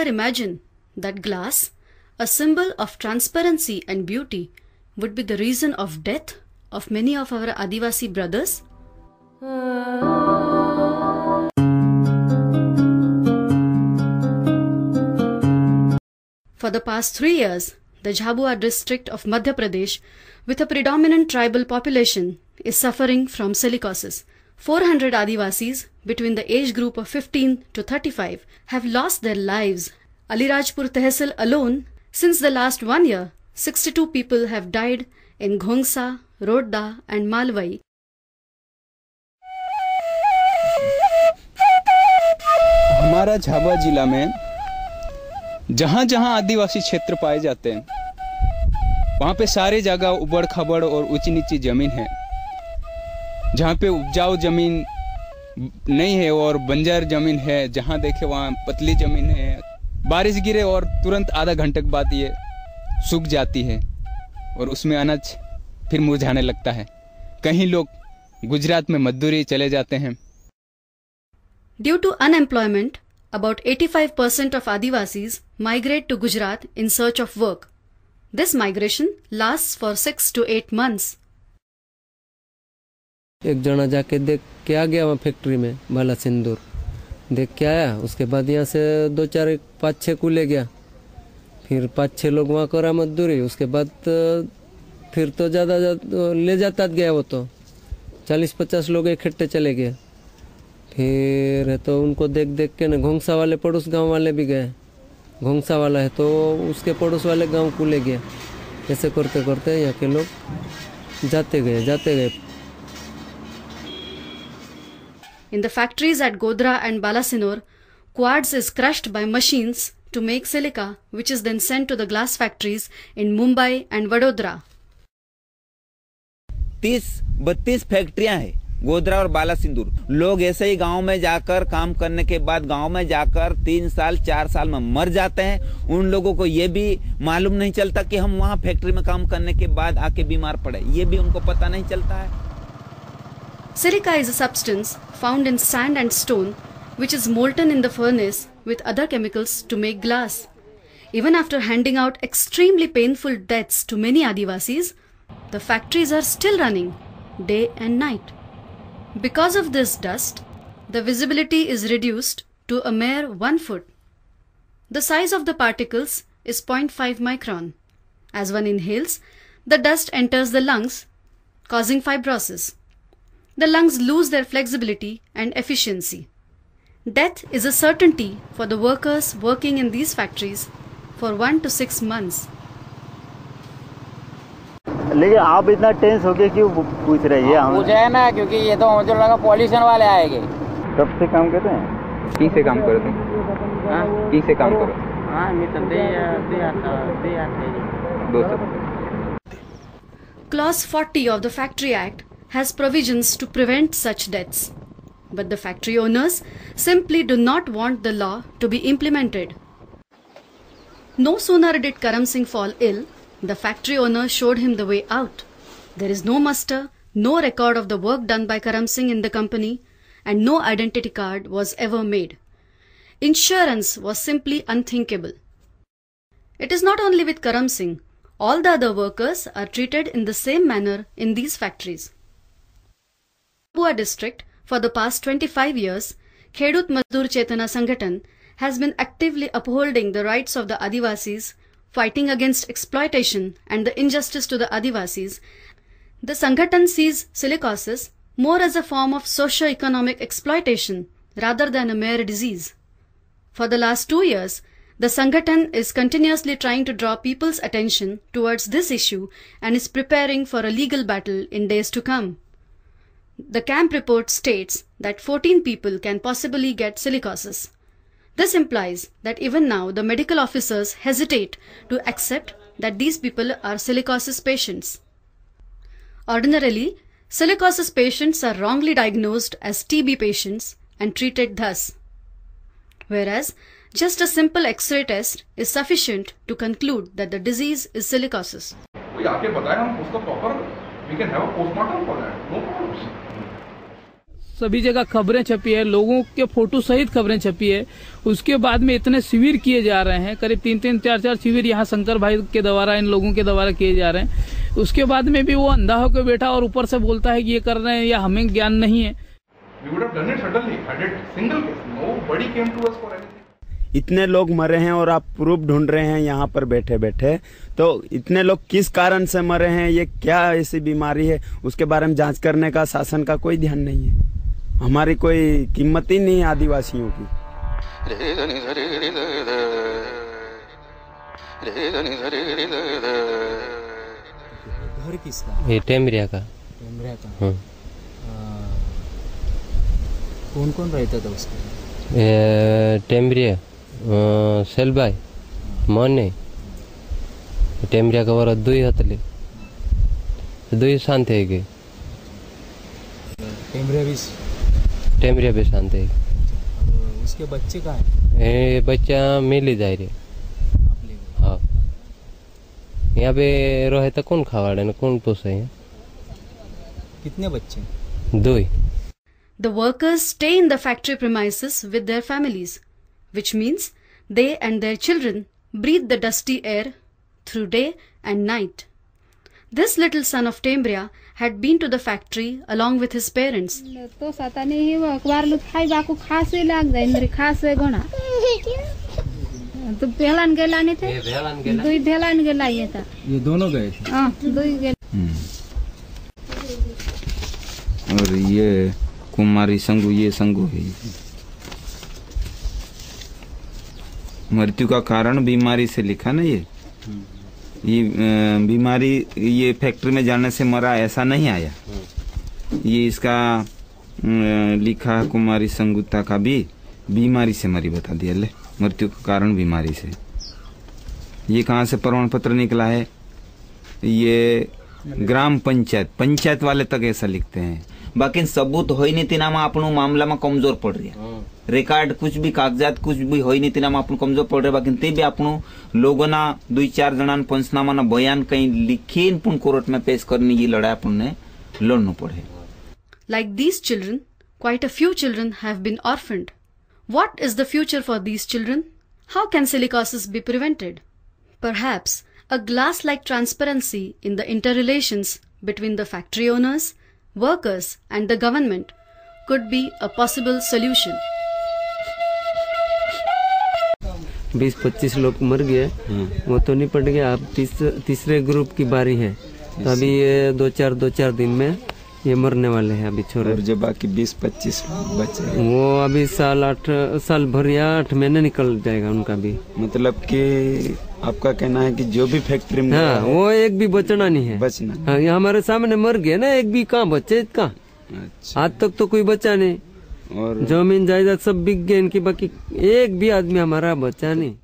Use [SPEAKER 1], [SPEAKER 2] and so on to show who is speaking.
[SPEAKER 1] imagine that glass, a symbol of transparency and beauty, would be the reason of death of many of our Adivasi brothers? For the past 3 years, the Jhabua district of Madhya Pradesh, with a predominant tribal population, is suffering from silicosis. 400 Adivasis between the age group of 15 to 35 have lost their lives. Alirajpur Tehsil alone, since the last 1 year, 62 people have died in Ghongsa, Rodda and Malwai.
[SPEAKER 2] हमारा झाबुआ जिला में जहाँ जहाँ आदिवासी क्षेत्र पाए जाते हैं वहाँ पे सारे जगह उबड़ खबड़ और ऊंची नीची जमीन है। जहाँ पे उपजाऊ जमीन नहीं है और बंजर जमीन है, जहाँ देखे वहाँ पतली जमीन है। बारिश गिरे और तुरंत आधा घंटे के बाद ये सूख जाती है और उसमें अनाज फिर मुरझाने लगता है। कहीं लोग गुजरात में मजदूरी चले जाते हैं।
[SPEAKER 1] Due to unemployment, about 85% of Adivasis migrate to Gujarat in search of work. This migration lasts for 6 to 8 months.
[SPEAKER 3] एक जना जाके देख के आ गया वहाँ फैक्ट्री में बाला सिंदूर देख के आया। उसके बाद यहाँ से 2-4-5-6 को ले गया। फिर 5-6 लोग वहाँ करा मजदूरी। उसके बाद फिर तो ज़्यादा ले जाता गया। वो तो 40-50 लोग इकट्ठे चले गए। फिर तो उनको देख देख के ना घोंसा वाले पड़ोस गांव वाले भी गए। घोंसा वाला है तो उसके पड़ोस वाले गांव को ले गया। ऐसे करते करते यहाँ के लोग जाते गए।
[SPEAKER 1] In the factories at Godhra and Balasinor, quartz is crushed by machines to make silica, which is then sent to the glass factories in Mumbai and Vadodara.
[SPEAKER 4] 30-32 फैक्ट्रियां हैं गोधरा और बालासिंदूर। लोग ऐसे ही गांव में जाकर काम करने के बाद गांव में जाकर 3 साल 4 साल में मर जाते हैं। उन लोगों को ये भी मालूम नहीं चलता कि हम वहां फैक्ट्री में काम करने के बाद आके बीमार पड़े। ये भी उनको पता नहीं चलता है।
[SPEAKER 1] Silica is a substance found in sand and stone which is molten in the furnace with other chemicals to make glass. Even after handing out extremely painful deaths to many Adivasis, the factories are still running day and night. Because of this dust, the visibility is reduced to a mere 1 foot. The size of the particles is 0.5 micron. As one inhales, the dust enters the lungs, causing fibrosis. The lungs lose their flexibility and efficiency. Death is a certainty for the workers working in these factories for 1 to 6 months.
[SPEAKER 5] लेकिन आप इतना tense हो गए क्यों पूछ रही है?
[SPEAKER 6] पूछे है ना, क्योंकि ये तो मुझे लगा पॉल्यूशन वाले आएंगे।
[SPEAKER 5] कब से काम करते हैं?
[SPEAKER 2] की से काम करो तुम? हाँ, की से काम करो?
[SPEAKER 6] हाँ, मैं तो दे आते
[SPEAKER 2] 200।
[SPEAKER 1] Clause 40 of the Factory Act has provisions to prevent such deaths, but the factory owners simply do not want the law to be implemented. No sooner did Karam Singh fall ill, the factory owner showed him the way out. There is no muster, no record of the work done by Karam Singh in the company, and no identity card was ever made. Insurance was simply unthinkable. It is not only with Karam Singh. All the other workers are treated in the same manner in these factories. Jhabua district, for the past 25 years, Khedut Mazdoor Chetana Sanghatan has been actively upholding the rights of the Adivasis, fighting against exploitation and the injustice to the Adivasis. The Sanghatan sees silicosis more as a form of socio-economic exploitation rather than a mere disease. For the last 2 years, the Sanghatan is continuously trying to draw people's attention towards this issue and is preparing for a legal battle in days to come. The camp report states that 14 people can possibly get silicosis. This implies that even now the medical officers hesitate to accept that these people are silicosis patients. Ordinarily, silicosis patients are wrongly diagnosed as TB patients and treated thus. Whereas, just a simple X-ray test is sufficient to conclude that the disease is silicosis.
[SPEAKER 7] सभी जगह खबरें छपी है, लोगों के photo सहित खबरें छपी है। उसके बाद में इतने शिविर किए जा रहे हैं, करीब 3-3, 4-4 शिविर यहाँ शंकर भाई के द्वारा, इन लोगों के द्वारा किए जा रहे हैं। उसके बाद में भी वो अंधा होकर बैठा और ऊपर से बोलता है कि ये कर रहे हैं या हमें ज्ञान नहीं है।
[SPEAKER 8] We would have done it suddenly, had it single case. Nobody came to us for anything.
[SPEAKER 9] इतने लोग मरे हैं और आप प्रूफ ढूंढ रहे हैं यहाँ पर बैठे बैठे, तो इतने लोग किस कारण से मरे हैं, ये क्या ऐसी बीमारी है, उसके बारे में जांच करने का शासन का कोई ध्यान नहीं है। हमारी कोई कीमत ही नहीं है आदिवासियों की।
[SPEAKER 10] घर किसका?
[SPEAKER 3] ये टेमरिया का।
[SPEAKER 10] टेमरिया का। कौन कौन रहता था उसमें?
[SPEAKER 3] टेमरिया, सेलबाई, मने टेमरिया का वाला दुई हतले, दुई शांत है के। टेमरिया भी शांत है।
[SPEAKER 10] उसके बच्चे कहाँ हैं?
[SPEAKER 3] ये बच्चा मिल ही जाए रे। हाँ, यहाँ पे रहे तो कौन खावाड़े न कौन पोसे है?
[SPEAKER 10] कितने बच्चे?
[SPEAKER 3] दो।
[SPEAKER 1] The workers stay in the factory premises with their families, which means they and their children breathe the dusty air through day and night. This little son of Tembria had been to the factory along with his parents.
[SPEAKER 11] तो साता नहीं वो अखबार लुट खाई Baku खास ही लाग जाए मेरे खास है गोना तो भेलान गेला नहीं थे दो भेलान गेला ये था
[SPEAKER 10] ये दोनों गए थे
[SPEAKER 11] हाँ दो गए
[SPEAKER 4] और ये कुमारी संगू ये संगू है। मृत्यु का कारण बीमारी से लिखा ना ये बीमारी ये फैक्ट्री में जाने से मरा ऐसा नहीं आया। ये इसका लिखा कुमारी संगुता का भी बीमारी से मरी बता दिया ले मृत्यु का कारण बीमारी से। ये कहाँ से प्रमाण पत्र निकला है? ये ग्राम पंचायत वाले तक ऐसा लिखते हैं। बाकी सबूत हो नहीं तीना में आपनो मामला में कमजोर पड़ रही है। रिकॉर्ड कुछ भी कागजात कुछ भी हो नहीं तीना में आपनो कमजोर पड़ रहे बाकी ते भी आपनो लोगों ना 2-4 जनान पंचनामा ना बयान कहीं लिखी पुन कोर्ट में पेश करने की लड़ाई अपन ने लड़ना पड़े।
[SPEAKER 1] Like these children, quite a few children have been orphaned. What is the future for these children? How can silicosis be prevented? Perhaps a glass-like transparency in the interrelations between the factory owners, workers and the government could be a possible solution.
[SPEAKER 3] 20-25 लोग मर गए, वो तो निपट गया। अब तीसरे group की बारी है, तो अभी ये 2-4 दिन में ये मरने वाले हैं अभी छोरे।
[SPEAKER 9] और जो बाकी 20-25 बचे
[SPEAKER 3] वो अभी साल भर या 8 महीने निकल जाएगा उनका भी। मतलब
[SPEAKER 9] कि आपका कहना है कि जो भी फैक्ट्री में
[SPEAKER 3] हाँ वो एक भी बचना नहीं है।
[SPEAKER 9] बचना
[SPEAKER 3] हाँ, ये हमारे सामने मर गए ना, एक भी कहाँ बचे कहाँ।
[SPEAKER 9] अच्छा।
[SPEAKER 3] आज तक तो कोई बचा नहीं और जमीन जायदाद सब बिक गए इनकी, बाकी एक भी आदमी हमारा बचा नहीं।